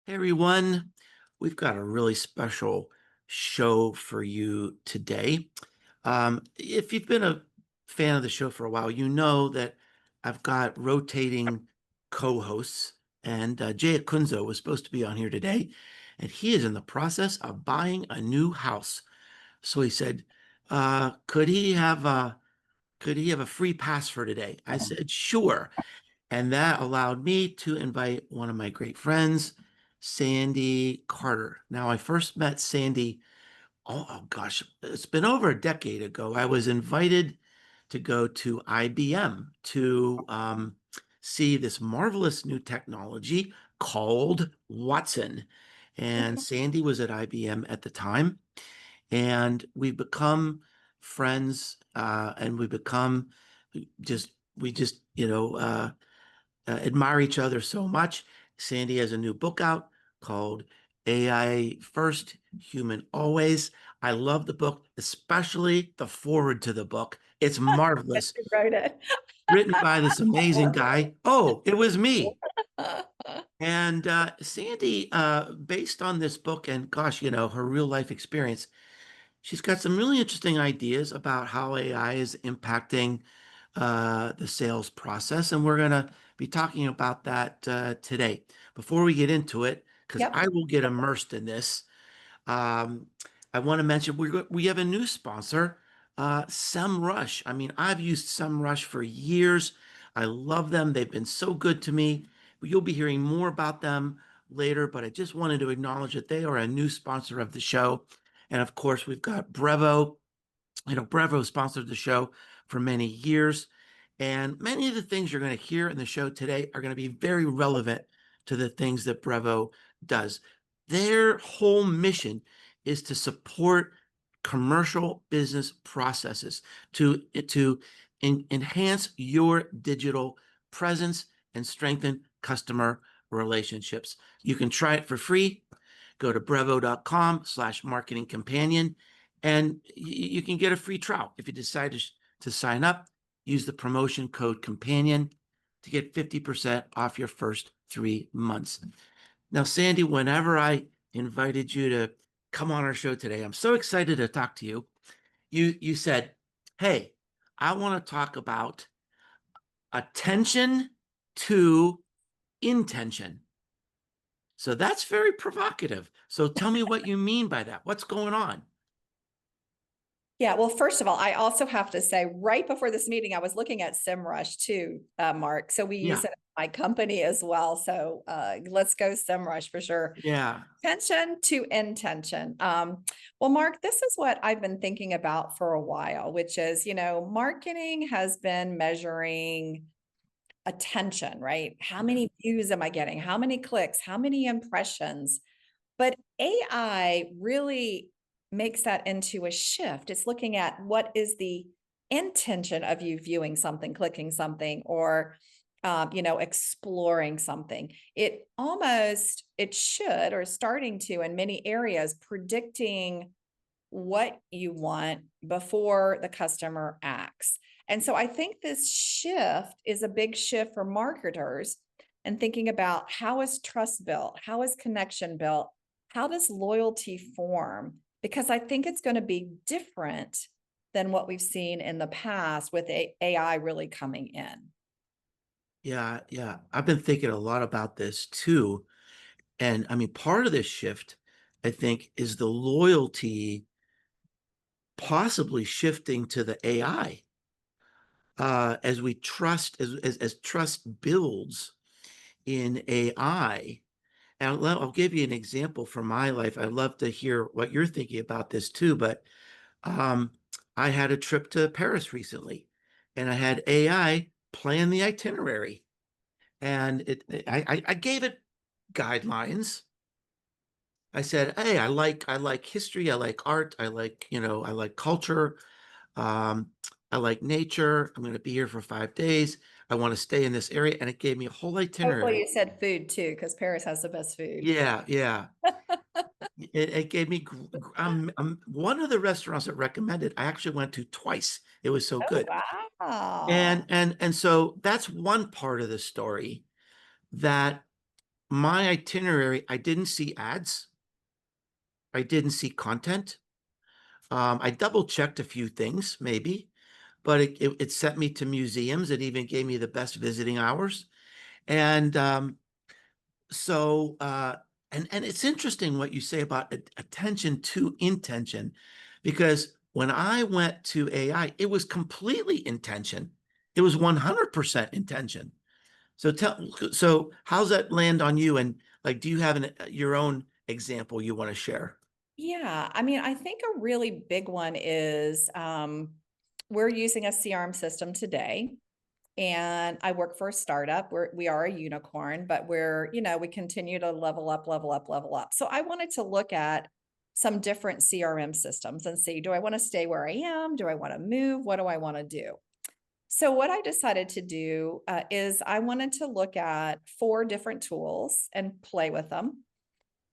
Hey everyone, we've got a really special show for you today. If you've been a fan of the show for a while, you know that I've got rotating co-hosts, and Jay Acunzo was supposed to be on here today, and he is in the process of buying a new house. So he said, could he have a free pass for today? I said, sure. And that allowed me to invite one of my great friends, Sandy Carter. Now, I first met Sandy, oh gosh, it's been over a decade ago. I was invited to go to IBM to see this marvelous new technology called Watson. And Sandy was at IBM at the time, and we've become friends, and we just admire each other so much. Sandy has a new book out called AI First, Human Always. I love the book, especially the forward to the book. It's Yes, marvelous, you wrote it. written by this amazing guy. Oh, it was me. And Sandy, based on this book and gosh, her real life experience, she's got some really interesting ideas about how AI is impacting the sales process, and we're going to be talking about that today. Before we get into it, because Yep. I will get immersed in this, um, I want to mention we have a new sponsor, SEMrush. I mean, I've used SEMrush for years. I love them. They've been so good to me. You'll be hearing more about them later, but I just wanted to acknowledge that they are a new sponsor of the show. And of course, we've got Brevo. Brevo sponsored the show for many years. And many of the things you're going to hear in the show today are going to be very relevant to the things that Brevo does. Their whole mission is to support commercial business processes to enhance your digital presence and strengthen customer relationships. You can try it for free. Go to brevo.com/marketing companion, and you can get a free trial. If you decide to sign up, use the promotion code companion to get 50% off your first 3 months. Now, Sandy, whenever I invited you to come on our show today, I'm so excited to talk to you. You said, "Hey, I want to talk about attention to intention." So that's very provocative. So tell me what you mean by that. What's going on? Yeah. Well, first of all, I also have to say, right before this meeting, I was looking at SEMrush too, Mark. So we use Yeah, it at my company as well. So let's go SEMrush for sure. yeah, Attention to intention. Well, Mark, this is what I've been thinking about for a while, which is, marketing has been measuring attention, right? How yeah, many views am I getting? How many clicks? How many impressions? But AI really makes that into a shift. It's looking at what is the intention of you viewing something, clicking something, or exploring something. It should, or starting to in many areas, predicting what you want before the customer acts. And so I think this shift is a big shift for marketers and thinking about how is trust built? How is connection built? How does loyalty form? Because I think it's going to be different than what we've seen in the past with AI really coming in. yeah, yeah. I've been thinking a lot about this too. And I mean, part of this shift, I think, is the loyalty possibly shifting to the AI as we trust, as trust builds in AI. And I'll give you an example from my life. I'd love to hear what you're thinking about this too, but Um, I had a trip to Paris recently, and I had AI plan the itinerary, and I gave it guidelines. I said, "Hey, I like history, I like art, I like culture, um, I like nature. I'm going to be here for 5 days. I want to stay in this area," and it gave me a whole Hopefully itinerary. you said food too, because Paris has the best food. Yeah, yeah. It gave me one of the restaurants that recommended. I actually went to twice. It was so Oh, good. wow. And so that's one part of the story that my itinerary, I didn't see ads. I didn't see content. I double checked a few things, maybe, but it sent me to museums. It even gave me the best visiting hours. And so, and it's interesting what you say about attention to intention, because when I went to AI, it was completely intention. It was 100% intention. So how's that land on you? And like, do you have your own example you want to share? Yeah, I mean, I think a really big one is we're using a CRM system today, and I work for a startup. We are a unicorn, but we continue to level up, level up, level up. So I wanted to look at some different CRM systems and see, do I want to stay where I am? Do I want to move? What do I want to do? So what I decided to do is I wanted to look at 4 different tools and play with them.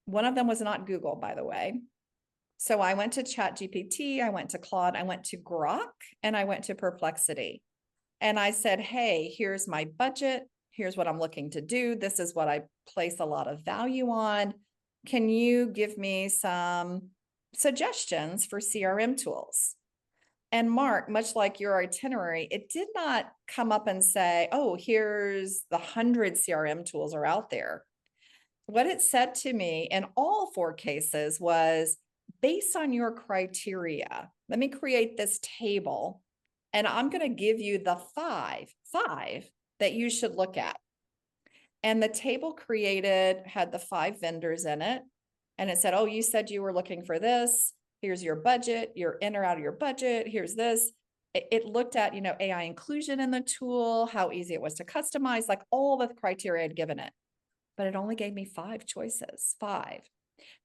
One of them was not Google, by the way. So I went to ChatGPT, I went to Claude, I went to Grok, and I went to Perplexity. And I said, hey, here's my budget. Here's what I'm looking to do. This is what I place a lot of value on. Can you give me some suggestions for CRM tools? And Mark, much like your itinerary, it did not come up and say, oh, here's the 100 CRM tools are out there. What it said to me in all 4 cases was, based on your criteria, let me create this table and I'm going to give you the five that you should look at. And the table created had the 5 vendors in it. And it said, oh, you said you were looking for this. Here's your budget. You're in or out of your budget. Here's this. It looked at, AI inclusion in the tool, how easy it was to customize, like all the criteria I'd given it. But it only gave me 5 choices, 5.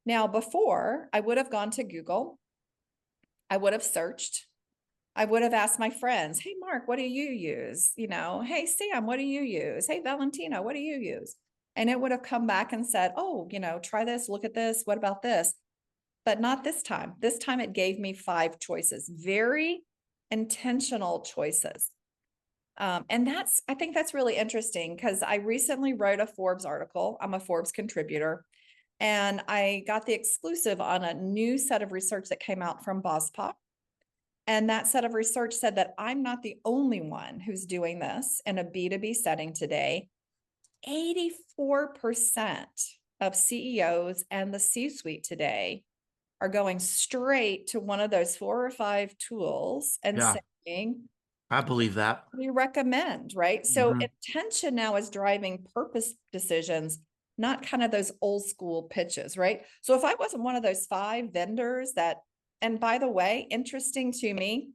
Now, before I would have gone to Google, I would have searched, I would have asked my friends, hey, Mark, what do you use? Hey, Sam, what do you use? Hey, Valentina, what do you use? And it would have come back and said, oh, try this, look at this. What about this? But not this time. This time it gave me 5 choices, very intentional choices. And I think that's really interesting because I recently wrote a Forbes article. I'm a Forbes contributor, and I got the exclusive on a new set of research that came out from BOSPOP. And that set of research said that I'm not the only one who's doing this in a B2B setting today. 84% of CEOs and the C-suite today are going straight to one of those 4 or 5 tools and Yeah, saying, I believe that. we recommend, right? So Mhm. intention now is driving purpose decisions, not kind of those old school pitches, right? So if I wasn't one of those 5 vendors and by the way, interesting to me,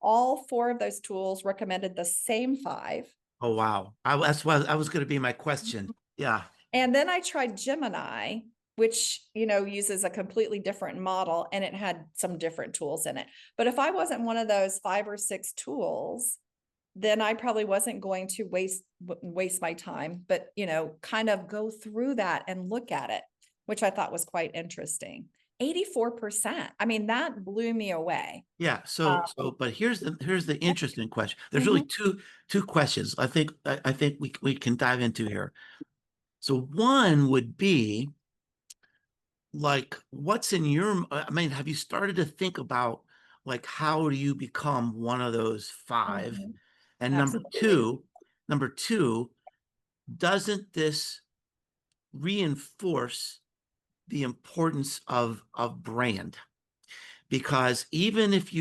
all 4 of those tools recommended the same 5. Oh, wow. That's what I was going to be my question. Yeah. And then I tried Gemini, which, uses a completely different model and it had some different tools in it. But if I wasn't one of those 5 or 6 tools, then I probably wasn't going to waste my time, but kind of go through that and look at it, which I thought was quite interesting. 84%. I mean, that blew me away. Yeah. But here's the interesting question. There's really Mhm. two questions I think we can dive into here. So one would be like, what's in your, I mean, have you started to think about like, how do you become one of those 5? Mhm. And Absolutely. number two, doesn't this reinforce the importance of brand? Because even if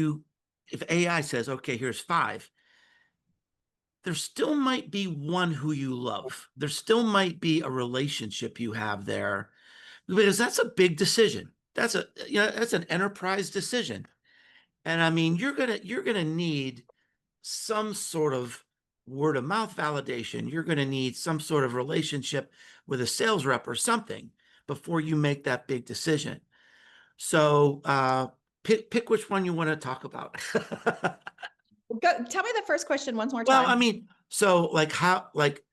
AI says, okay, here's 5, there still might be one who you love. There still might be a relationship you have there, because that's a big decision. That's an enterprise decision. And I mean, you're gonna need some sort of word of mouth validation. You're gonna need some sort of relationship with a sales rep or something before you make that big decision. So pick which one you want to talk about. Tell me the first question once more Well, I time. mean, so like how like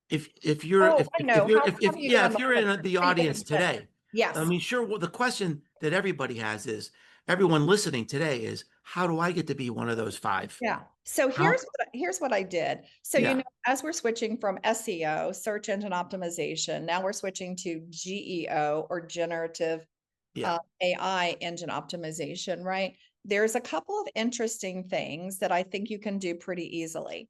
if you're Oh, I if know. you're How if do you yeah, become if the you're in the how you get audience attention? today, I Yes. mean, sure. Well, the question that everybody has is, everyone listening today is, how do I get to be one of those 5? Yeah. So How here's what I did. So, Yeah, as we're switching from SEO, search engine optimization, now we're switching to GEO, or generative yeah. AI engine optimization, right? There's a couple of interesting things that I think you can do pretty easily.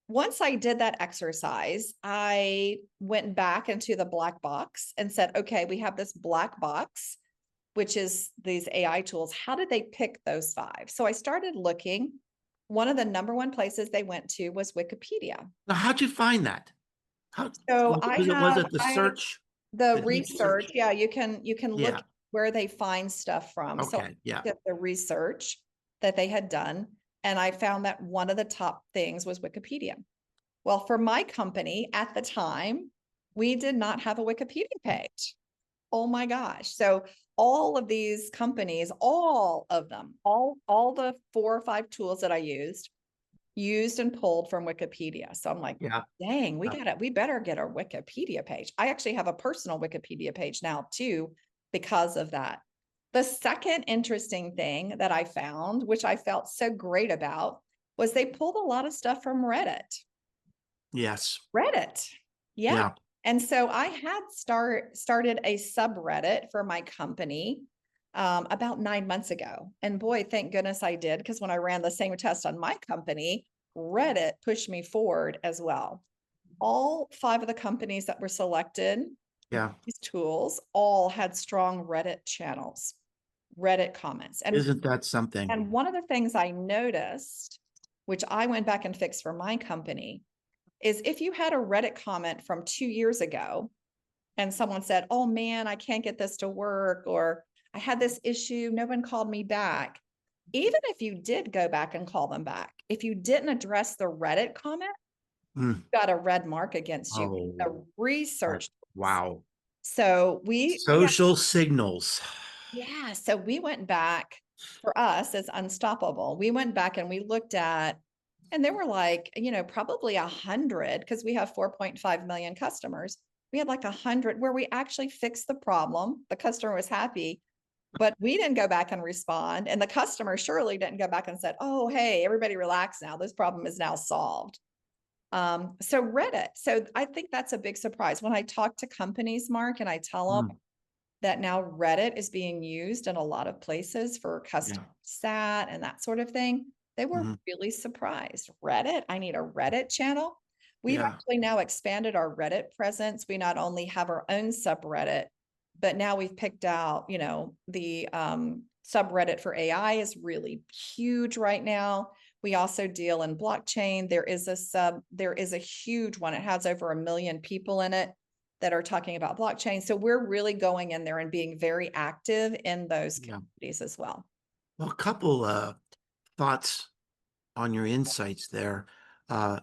Once I did that exercise, I went back into the black box and said, okay, we have this black box, which is these AI tools. How did they pick those 5? So I started looking. One of the number one places they went to was Wikipedia. Now how'd you find that? How So was it the search the the deep research, search? yeah, you can look Yeah, where they find stuff from. So I okay, yeah, looked at the research that they had done, and I found that one of the top things was Wikipedia. Well, for my company at the time, we did not have a Wikipedia page. Oh my gosh. So all of these companies, all of them, all the 4 or 5 tools that I used and pulled from Wikipedia. So I'm like, yeah, dang, yeah, we better get a Wikipedia page. I actually have a personal Wikipedia page now too because of that. The second interesting thing that I found, which I felt so great about, was they pulled a lot of stuff from Reddit. yes, Reddit. Yeah. yeah, And so I had started a subreddit for my company about 9 months ago. And boy, thank goodness I did, because when I ran the same test on my company, Reddit pushed me forward as well. All 5 of the companies that were selected, yeah. these tools all had strong Reddit channels, Reddit comments. Isn't that something? And one of the things I noticed, which I went back and fixed for my company, is if you had a Reddit comment from 2 years ago and someone said, oh man, I can't get this to work, or I had this issue, no one called me back. Even if you did go back and call them back, if you didn't address the Reddit comment, Mm. you got a red mark against you. Oh, The research. wow. So we Social signals. yeah, so we went back. For us as Unstoppable, we went back and we looked at, and there were like, probably 100, because we have 4.5 million customers. We had like 100 where we actually fixed the problem. The customer was happy, but we didn't go back and respond. And the customer surely didn't go back and said, oh, hey, everybody relax now. This problem is now solved. So Reddit. So I think that's a big surprise. When I talk to companies, Mark, and I tell them Mm, that now Reddit is being used in a lot of places for customer yeah. sat and that sort of thing, they were Mhm. really surprised. Reddit, I need a Reddit channel. We've Yeah. actually now expanded our Reddit presence. We not only have our own subreddit, but now we've picked out, the subreddit for AI is really huge right now. We also deal in blockchain. There is a huge one. It has over 1 million people in it that are talking about blockchain. So we're really going in there and being very active in those Yeah. communities as well. Well, a couple thoughts on your insights there. Uh,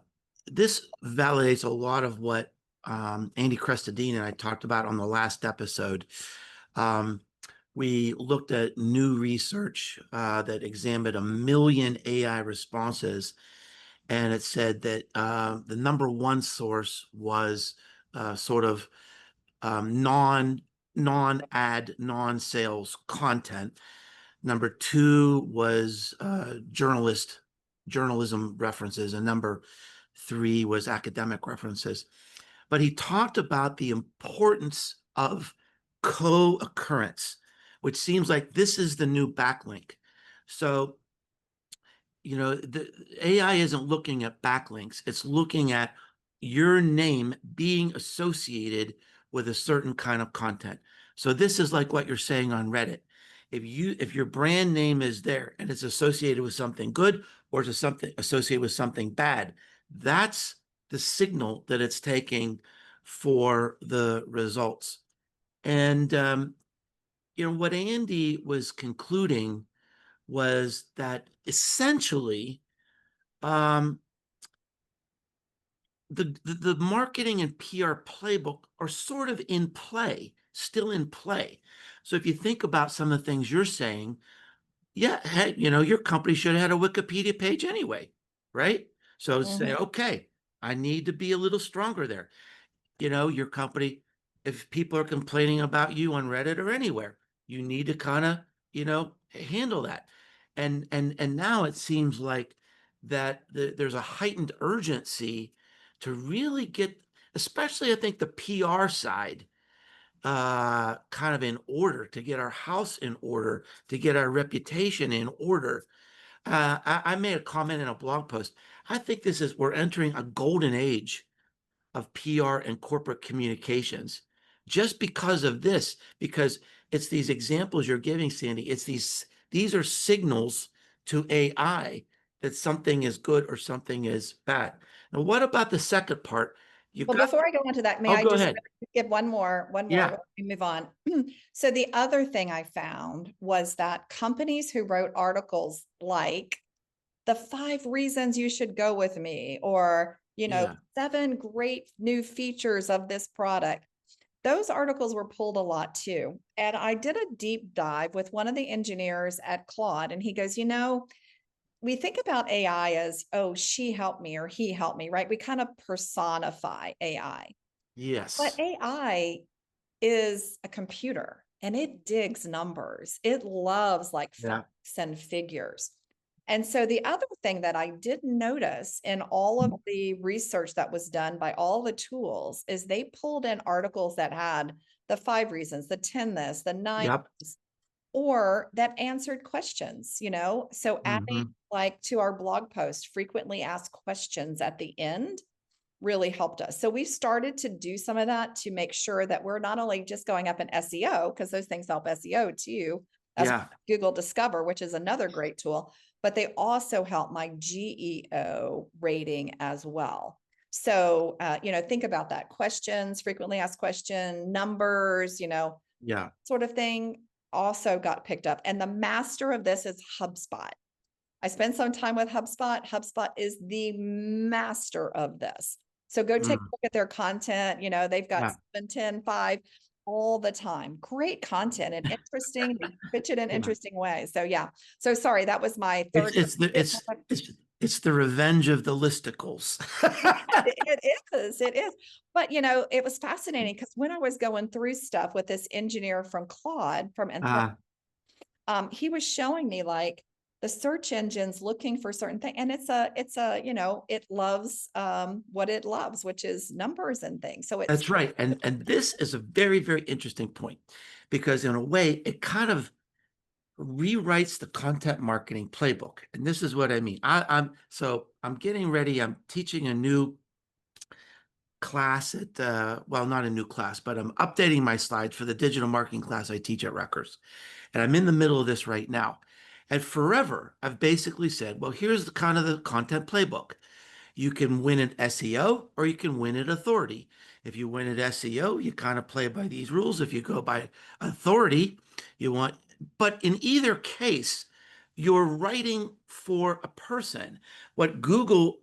this validates a lot of what Andy Crestadine and I talked about on the last episode. Um, we looked at new research that examined 1 million AI responses, and it said that the number one source was sort of non-ad, non-sales content. Number two was journalism references, and number three was academic references. But he talked about the importance of co-occurrence, which seems like this is the new backlink. So the AI isn't looking at backlinks, it's looking at your name being associated with a certain kind of content. So this is like what you're saying on Reddit. If your brand name is there and it's associated with something good, or it's something associated with something bad, that's the signal that it's taking for the results. And what Andy was concluding was that essentially um, the marketing and PR playbook are sort of in play, still in play. So if you think about some of the things you're saying, yeah, hey, your company should have had a Wikipedia page anyway, right? So say, Mhm. okay, I need to be a little stronger there. Your company, if people are complaining about you on Reddit or anywhere, you need to kind of, handle that. And now it seems like that there's a heightened urgency to really get, especially I think the PR side, kind of in order, to get our house in order, to get our reputation in order. I made a comment in a blog post. I think we're entering a golden age of PR and corporate communications just because of this, because it's these examples you're giving, Sandy. These are signals to AI that something is good or something is bad. Now, what about the second part? You Well, got, before I go into that, may oh, I go just ahead. give one more Yeah, before we move on? So the other thing I found was that companies who wrote articles like the 5 reasons you should go with me, or, yeah, 7 great new features of this product. Those articles were pulled a lot too. And I did a deep dive with one of the engineers at Claude, and he goes, we think about AI as, oh, she helped me or he helped me, right? We kind of personify AI. But yes, AI is a computer and it digs numbers. It loves like yeah, facts and figures. And so the other thing that I did notice in all of the research that was done by all the tools is they pulled in articles that had the 5 reasons, the 10 this, the 9, yep, or that answered questions, So adding hmm, like to our blog post, frequently asked questions at the end really helped us. So we started to do some of that to make sure that we're not only just going up in SEO, because those things help SEO too, as yeah, Google Discover, which is another great tool, but they also help my GEO rating as well. So, think about that. Questions, frequently asked question, numbers, yeah, sort of thing also got picked up. And the master of this is HubSpot. I spent some time with HubSpot. HubSpot is the master of this. So go take a mm, look at their content. They've got yeah, 7, 10, 5 all the time. Great content and interesting. They pitch it in yeah. interesting ways. So yeah. So sorry, that was my It's third. it's the it's the revenge of the listicles. It is. It is. But it was fascinating because when I was going through stuff with this engineer from Claude from Anthropic, Uh, he was showing me like the search engines looking for certain things, and it loves what it loves, which is numbers and things. So it's that's right. And this is a very, very interesting point because in a way it kind of rewrites the content marketing playbook. And this is what I mean. I'm getting ready. I'm teaching a new class at well, not a new class, but I'm updating my slides for the digital marketing class I teach at Rutgers. And I'm in the middle of this right now. And forever, I've basically said, well, here's the kind of the content playbook. You can win at SEO or you can win at authority. If you win at SEO, you kind of play by these rules. If you go by authority, you want, but in either case, you're writing for a person. What Google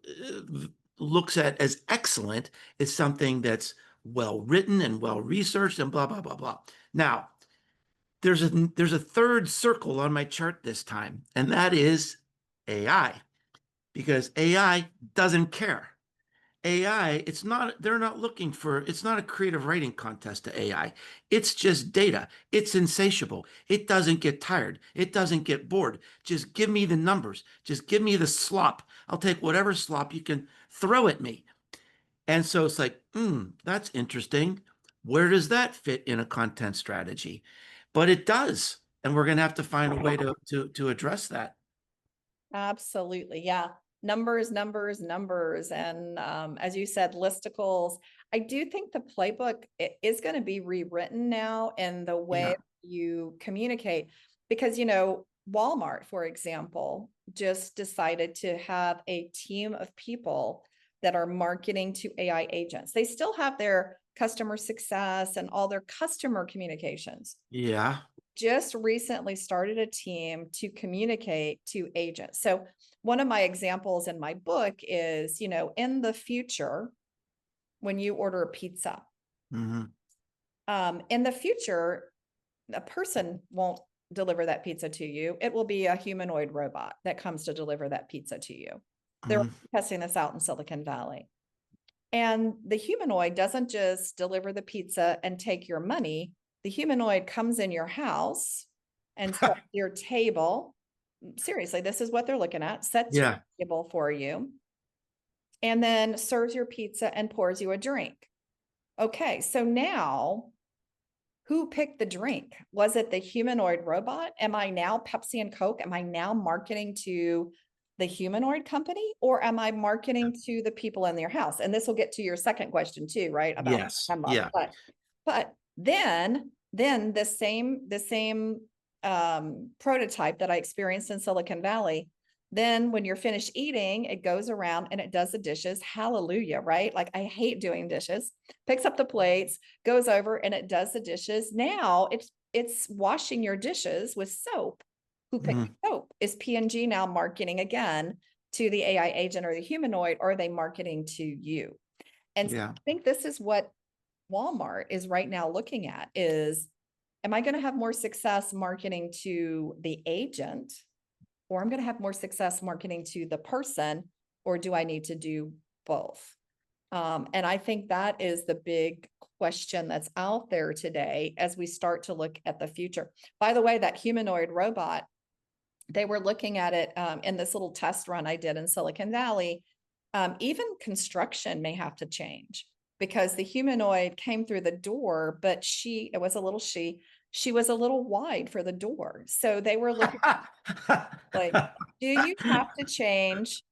looks at as excellent is something that's well written and well researched and blah, blah, blah, blah. Now, there's a third circle on my chart this time, and that is AI, because AI doesn't care. AI, they're not looking for, it's not a creative writing contest to AI. It's just data. It's insatiable. It doesn't get tired. It doesn't get bored. Just give me the numbers. Just give me the slop. I'll take whatever slop you can throw at me. And so it's like, that's interesting. Where does that fit in a content strategy? But it does. And we're going to have to find a way to address that. absolutely, yeah. Numbers, numbers, numbers. And as you said, listicles. I do think the playbook is going to be rewritten now in the way Yeah. you communicate. Because, Walmart, for example, just decided to have a team of people that are marketing to AI agents. They still have their customer success and all their customer communications, Yeah. just recently started a team to communicate to agents. So one of my examples in my book is, in the future, when you order a pizza, Hmm. in the future, a person won't deliver that pizza to you. It will be a humanoid robot that comes to deliver that pizza to you. They're Hmm. testing this out in Silicon Valley. And the humanoid doesn't just deliver the pizza and take your money. The humanoid comes in your house and sets your table. seriously, this is what they're looking at, sets your Yeah. table for you, and then serves your pizza and pours you a drink. Okay, so now who picked the drink? Was it the humanoid robot? Am I now Pepsi and Coke? Am I now marketing to the humanoid company, or am I marketing to the people in their house? And this will get to your second question too, right? About Yes. time love. Yeah. But then the same prototype that I experienced in Silicon Valley, then when you're finished eating, it goes around and it does the dishes. Hallelujah, right? Like I hate doing dishes. Picks up the plates, goes over and it does the dishes. Now it's washing your dishes with soap. Who picked Mhm. the soap? Is P&G now marketing again to the AI agent or the humanoid, or are they marketing to you? And so Yeah. I think this is what Walmart is right now looking at is, am I going to have more success marketing to the agent, or I'm going to have more success marketing to the person, or do I need to do both? And I think that is the big question that's out there today as we start to look at the future. By the way, that humanoid robot, they were looking at it in this little test run I did in Silicon Valley. Even construction may have to change because the humanoid came through the door, but it was a little she was a little wide for the door. So they were looking like, do you have to change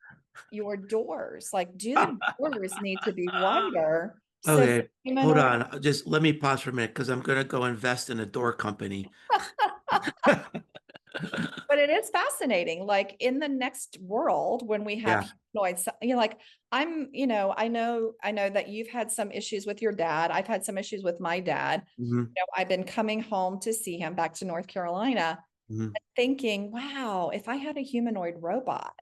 your doors? Like, do the doors need to be wider so the Okay, hold humanoid? on. Just let me pause for a minute because I'm going to go invest in a door company. But it is fascinating. Like in the next world, when we have Yeah. humanoids, like I know that you've had some issues with your dad. I've had some issues with my dad. Hmm. I've been coming home to see him back to North Carolina, Hmm. thinking, wow, if I had a humanoid robot,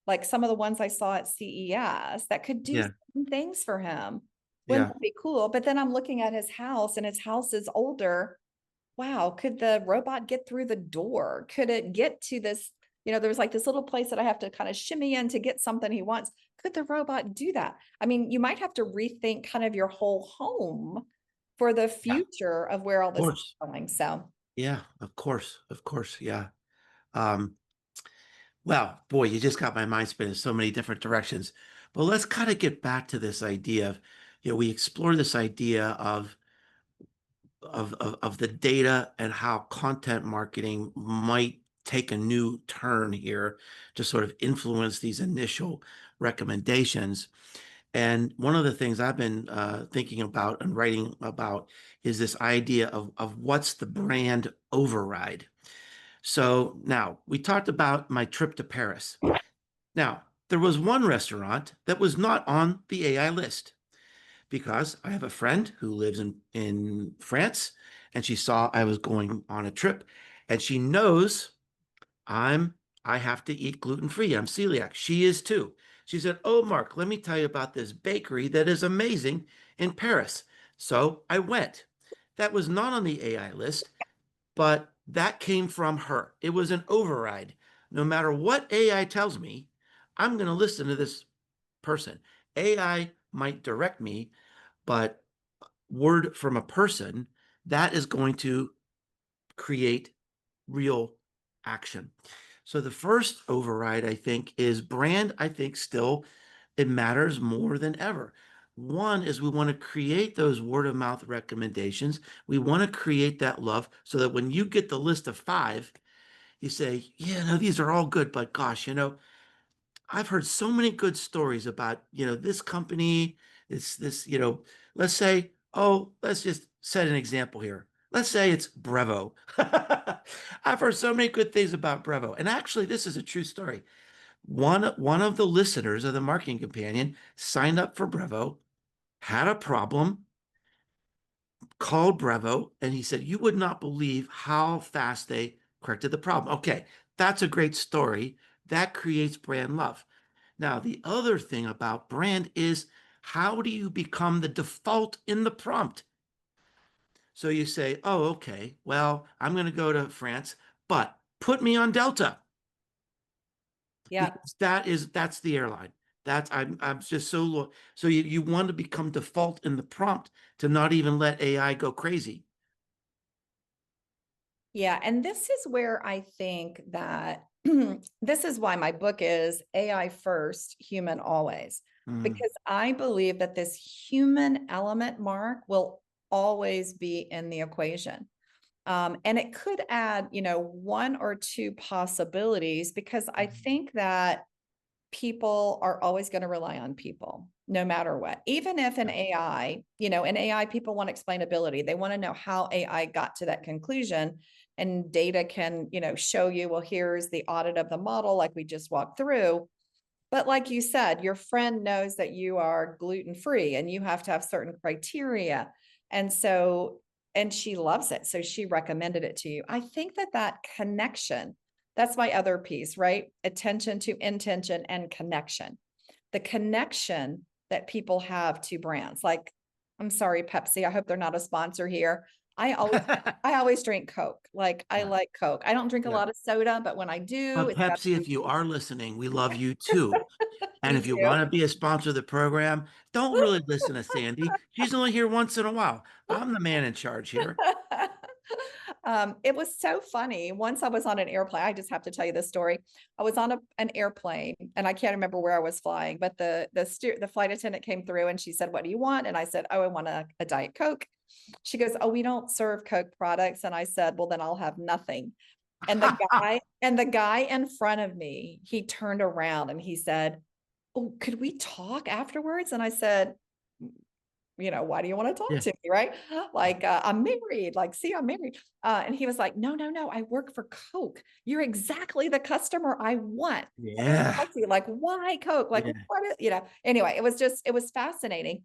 like some of the ones I saw at CES that could do Yeah. some things for him, wouldn't Yeah. that be cool? But then I'm looking at his house and his house is older. Wow, could the robot get through the door? Could it get to this? There's like this little place that I have to kind of shimmy in to get something he wants. Could the robot do that? I mean, you might have to rethink kind of your whole home for the Yeah. Of future of where all this is course. going. So, Yeah. Of course. Of course. Yeah. Um, well, boy, you just got my mind spinning so many different directions. But let's kind of get back to this idea of, we explore this idea of the data and how content marketing might take a new turn here to sort of influence these initial recommendations. And one of the things I've been thinking about and writing about is this idea of what's the brand override. So now we talked about my trip to Paris. Now, there was one restaurant that was not on the AI list because I have a friend who lives in France and she saw I was going on a trip and she knows I'm I have to eat gluten free. I'm celiac. She is too. She said, "Oh, Mark, let me tell you about this bakery that is amazing in Paris." So I went. That was not on the AI list, but that came from her. It was an override. No matter what AI tells me, I'm going to listen to this person. AI might direct me, but word from a person, that is going to create real action. So the first override, I think, is brand. I think still it matters more than ever. One is we want to create those word of mouth recommendations. We want to create that love so that when you get the list of five, you say, yeah, no, these are all good, but gosh, I've heard so many good stories about, this company, this, let's say, oh, let's just set an example here. Let's say it's Brevo. I've heard so many good things about Brevo. And actually, this is a true story. One of the listeners of the Marketing Companion signed up for Brevo, had a problem, called Brevo, and he said, you would not believe how fast they corrected the problem. Okay, that's a great story. That creates brand love. Now, the other thing about brand is how do you become the default in the prompt? So you say, oh, okay, well, I'm going to go to France, but put me on Delta yeah. because that's the airline. I'm just so low. So you want to become default in the prompt to not even let AI go crazy. Yeah, and this is where I think that this is why my book is AI First, Human Always, Mm. because I believe that this human element, Mark, will always be in the equation. And it could add, one or two possibilities because I think that people are always going to rely on people no matter what. Even if an AI, an AI, people want explainability. They want to know how AI got to that conclusion. And data can, show you, well, here's the audit of the model, like we just walked through. But like you said, your friend knows that you are gluten free and you have to have certain criteria. And so, and she loves it. So she recommended it to you. I think that that connection, that's my other piece, right? Attention to intention and connection. The connection that people have to brands. Like, I'm sorry, Pepsi. I hope they're not a sponsor here. I always I always drink Coke. Like I Yeah. like Coke. I don't drink a Yeah. lot of soda, but when I do, But it's got to Pepsi, be if you are listening, we love you too. And me if you too. want to be a sponsor of the program, don't really listen to Sandy. She's only here once in a while. I'm the man in charge here. It was so funny. Once I was on an airplane, I just have to tell you this story. I was on an airplane and I can't remember where I was flying, but the flight attendant came through and she said, "What do you want?" And I said, "Oh, I want a Diet Coke." She goes, "Oh, we don't serve Coke products." And I said, "Well, then I'll have nothing." And the guy in front of me, he turned around and he said, "Oh, could we talk afterwards?" And I said, "Why do you want to talk Yeah. to me?" Right? Like, I'm married. Like, see, I'm married. And he was like, "No, no, no. I work for Coke. You're exactly the customer I want. I want to Yeah. talk to you. Like, why Coke? Like, Yeah. anyway, it was fascinating.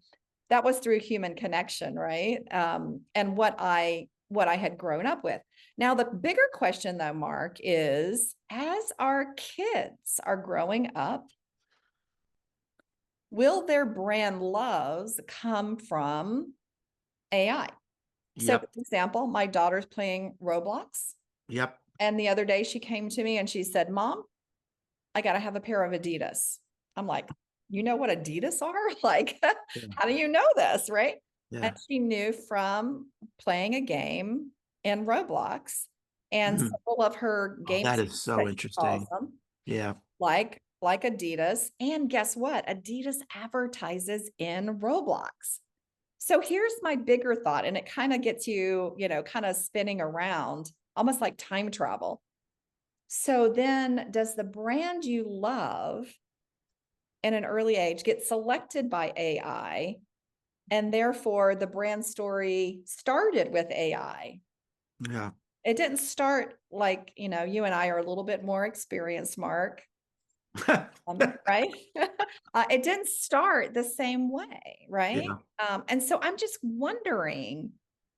That was through human connection, right? And what I had grown up with. Now, the bigger question though, Mark, is as our kids are growing up, will their brand loves come from AI? So, for Yep. example, my daughter's playing Roblox. Yep. And the other day she came to me and she said, "Mom, I got to have a pair of Adidas." I'm like, "You know what Adidas are?" Like, Yeah. how do you know this? Right. And Yeah. she knew from playing a game in Roblox and Mm. several of her Oh, games that is so that she calls interesting. them, Yeah. like Adidas. And guess what? Adidas advertises in Roblox. So here's my bigger thought, and it kind of gets you, kind of spinning around, almost like time travel. So then, does the brand you love in an early age get selected by AI? And therefore, the brand story started with AI. Yeah. It didn't start like, you and I are a little bit more experienced, Mark, right? It didn't start the same way, right? Yeah. And so I'm just wondering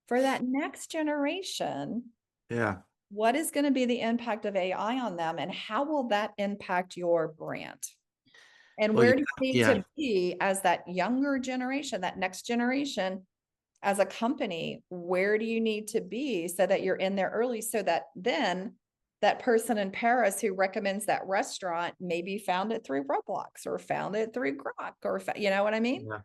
for that next generation, Yeah. what is going to be the impact of AI on them and how will that impact your brand? And Well, yeah. where do you need Yeah. to be as that younger generation, that next generation, as a company? Where do you need to be so that you're in there early so that then that person in Paris who recommends that restaurant maybe found it through Roblox or found it through Grok or you know what I mean? Yeah.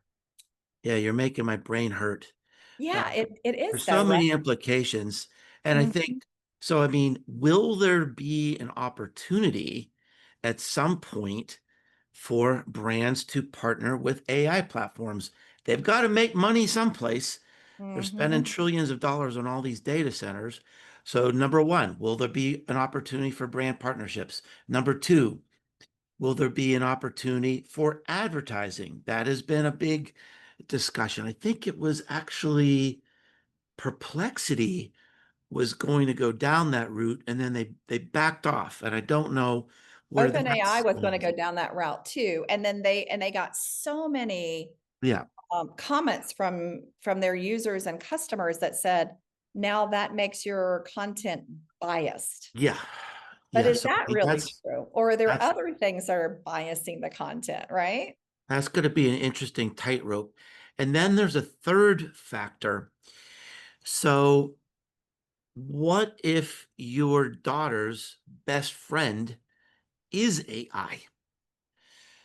Yeah. You're making my brain hurt. Uh, Yeah, it is there's though, so right? many implications. And I Mhm. think, so, I mean, will there be an opportunity at some point for brands to partner with AI platforms? They've got to make money someplace. They're spending Mhm. trillions of dollars on all these data centers. So, number one, will there be an opportunity for brand partnerships? Number two, will there be an opportunity for advertising? That has been a big discussion. I think it was actually Perplexity was going to go down that route, and then they backed off, and I don't know where that OpenAI was going to stands. go down that route too, and then they got so many Yeah, comments from their users and customers that said, "Now that makes your content biased." yeah, But yeah. is So I that mean, really true? Or are there that's other things that are biasing the content, right? that's going to be an interesting tightrope. And then there's a third factor. So what if your daughter's best friend is AI?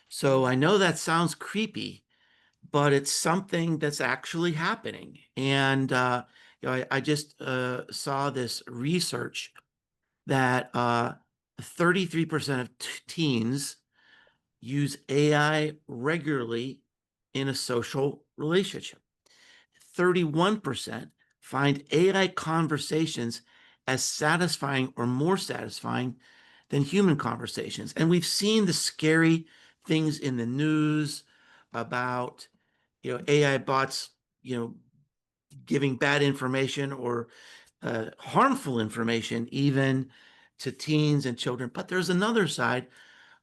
So Mm. I know that sounds creepy, but it's something that's actually happening. And I just saw this research that 33% of teens use AI regularly in a social relationship. 31% find AI conversations as satisfying or more satisfying than human conversations. And we've seen the scary things in the news about, AI bots, giving bad information or harmful information even to teens and children. But there's another side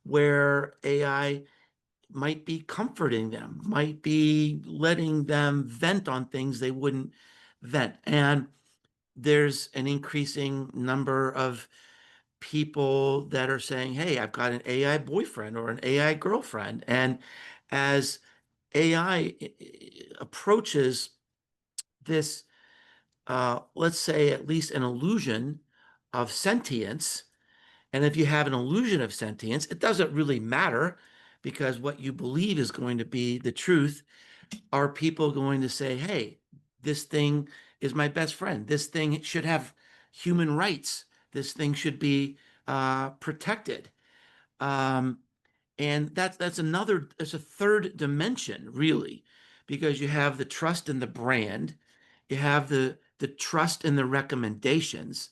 where AI might be comforting them, might be letting them vent on things they wouldn't vent. And there's an increasing number of people that are saying, hey, I've got an AI boyfriend or an AI girlfriend. And as AI approaches this, let's say, at least an illusion of sentience, and if you have an illusion of sentience, it doesn't really matter because what you believe is going to be the truth. Are people going to say, hey, this thing is my best friend? This thing should have human rights. This thing should be protected. Um, and that's a third dimension, really, because you have the trust in the brand, you have the trust in the recommendations,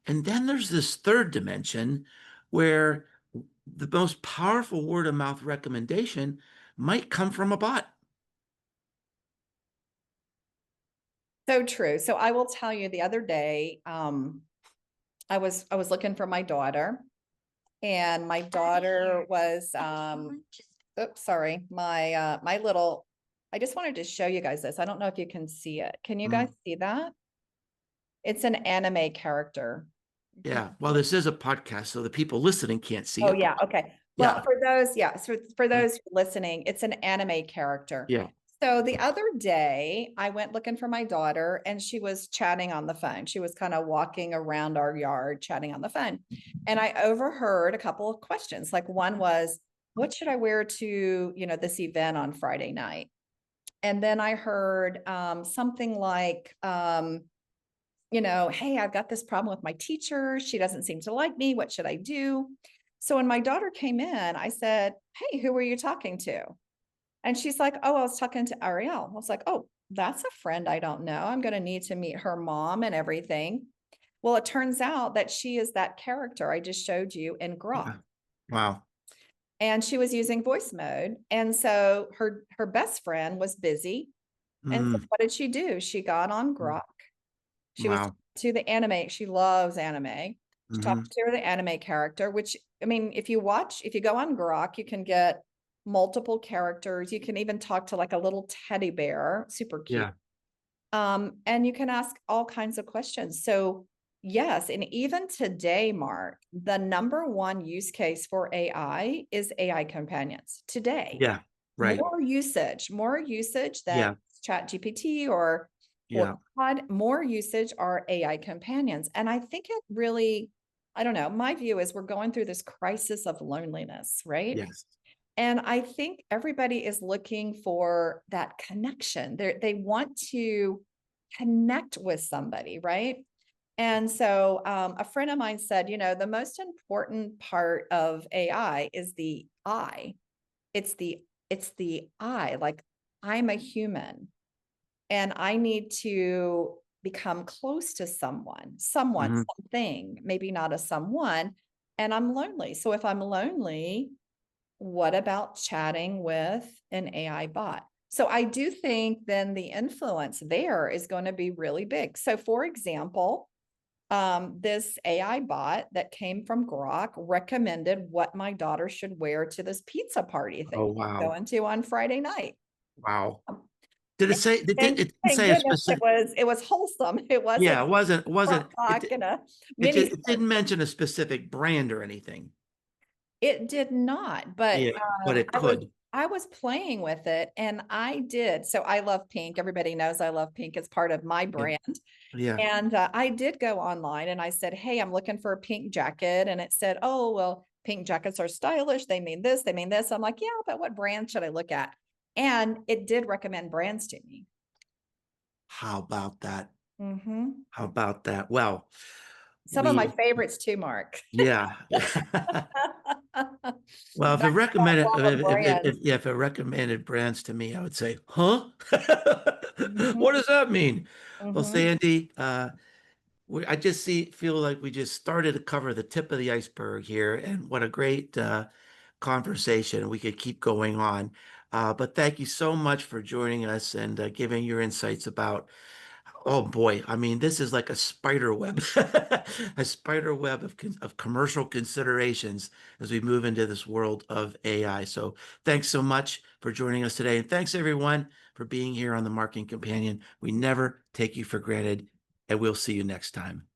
and then there's this third dimension where the most powerful word of mouth recommendation might come from a bot. So true. So I will tell you the other day, I was looking for my daughter, and my daughter was oops, sorry, my little, I just wanted to show you guys this. I don't know if you can see it. Can you guys Mm, see that? It's an anime character. Can yeah. Well, this is a podcast, so the people listening can't see Oh, it, but yeah. Okay. Well, yeah. for those, yeah. So for those listening, it's an anime character. Yeah. So the other day, I went looking for my daughter, and she was chatting on the phone. She was kind of walking around our yard, chatting on the phone. And I overheard a couple of questions. Like, one was, what should I wear to, this event on Friday night? And then I heard something like, hey, I've got this problem with my teacher. She doesn't seem to like me. What should I do? So when my daughter came in, I said, hey, who were you talking to? And she's like, oh, I was talking to Ariel. I was like, oh, that's a friend I don't know. I'm going to need to meet her mom and everything. Well, it turns out that she is that character I just showed you in Grok. Yeah. Wow. And she was using voice mode. And so her best friend was busy. And so Mm, what did she do? She got on Grok. She was wow. to the anime. She loves anime. She Hmm. talked to the anime character, which, I mean, if you go on Grok, you can get multiple characters. You can even talk to like a little teddy bear, super cute. Yeah. And you can ask all kinds of questions. So yes, and even today, Mark, the number one use case for AI is AI companions today. Yeah. Right. More usage than Yeah. Chat GPT or Yeah. Claude, more usage are AI companions. And I think it really, I don't know, my view is we're going through this crisis of loneliness, right? Yes. And I think everybody is looking for that connection. They want to connect with somebody, right? And so a friend of mine said, the most important part of AI is the I. It's the I, like I'm a human and I need to become close to someone, Hmm. something, maybe not a someone, and I'm lonely. So if I'm lonely, what about chatting with an AI bot? So I do think then the influence there is going to be really big. So for example, this AI bot that came from Grok recommended what my daughter should wear to this pizza party thing Oh, she's wow. going to on Friday night. Wow. Did it say, And it didn't thank say a goodness it specific, was it was wholesome. It wasn't yeah, it crop wasn't, talk and a it, mini it skirt. didn't mention a specific brand or anything. It did not, but Yeah, but it I was could. I was playing with it and I did. So I love pink. Everybody knows I love pink. It's part of my Yeah. brand. Yeah. And I did go online and I said, hey, I'm looking for a pink jacket. And it said, oh, well, pink jackets are stylish. They mean this, they mean this. I'm like, yeah, but what brand should I look at? And it did recommend brands to me. How about that? Mhm. How about that? Well, Some of my we, favorites too, Mark. yeah. Well, if it Back to that recommended, love of brands. yeah, if it recommended brands to me, I would say, huh? Mhm, What does that mean? Well, mhm. Sandy, I just feel like we just started to cover the tip of the iceberg here, and what a great conversation. We could keep going on. But thank you so much for joining us and giving your insights about, oh boy, I mean, this is like a spider web, a spider web of commercial considerations as we move into this world of AI. So thanks so much for joining us today. And thanks everyone for being here on the Marketing Companion. We never take you for granted, and we'll see you next time.